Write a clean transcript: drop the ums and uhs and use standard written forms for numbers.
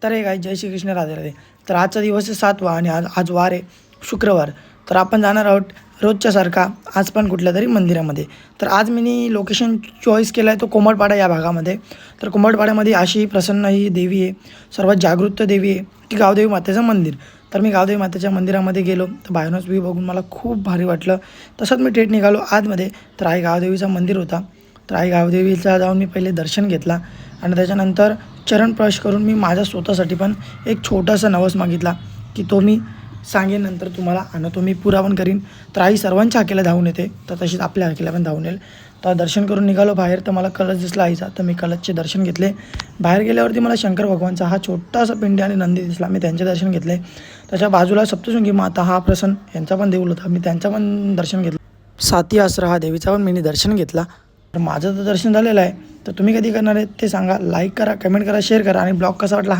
तर हे काय, जय श्रीकृष्ण, राधे राधे. तर आजचा दिवस आहे 7वा आणि आज वार आहे शुक्रवार. तर आपण जाणार आहोत रोजच्यासारखा आज पण कुठल्या तरी मंदिरामध्ये. तर आज मी लोकेशन चॉईस केला आहे तो कोमटपाडा या भागामध्ये. तर कोमटपाड्यामध्ये अशी प्रसन्न ही देवी आहे, सर्वात जागृत देवी आहे की गावदेवी मातेचं मंदिर. तर मी गावदेवी मातेच्या मंदिरामध्ये गेलो तर बाहेरूनच व्ह्यू बघून मला खूप भारी वाटलं. तसंच मी थेट निघालो आतमध्ये. तर आई गावदेवीचा मंदिर होता. तर आई गावदेवीचा जाऊन मी पहिले दर्शन घेतला आणि त्याच्यानंतर चरणस्पर्श करून मी माझ्या स्वतःसाठी पण एक छोटासा नवस मागितला की तो मी सांगेन नंतर तुम्हाला आणि तो मी पुरा पण करीन. तर आई सर्वांच्या हाकेला धावून येते, तर तशीच आपल्या हाकेला पण धावून येईल. तर दर्शन करून निघालो बाहेर. तर मला कलश दिसला आईचा, तर मी कलशचे दर्शन घेतले. बाहेर गेल्यावरती मला शंकर भगवानचा हा छोटासा पिंडी आणि नंदी दिसला, मी त्यांचे दर्शन घेतले. त्याच्या बाजूला सप्तशृंगी माता हा प्रसन्न यांचा पण देऊळ होता, मी त्यांचा पण दर्शन घेतलं. साती आसरा हा देवीचा पण मी दर्शन घेतला. तर माझं तर दर्शन झालेलं आहे. तर तुम्ही कधी करणार आहे ते सांगा. लाईक करा, कमेंट करा, शेअर करा आणि ब्लॉग कसा वाटला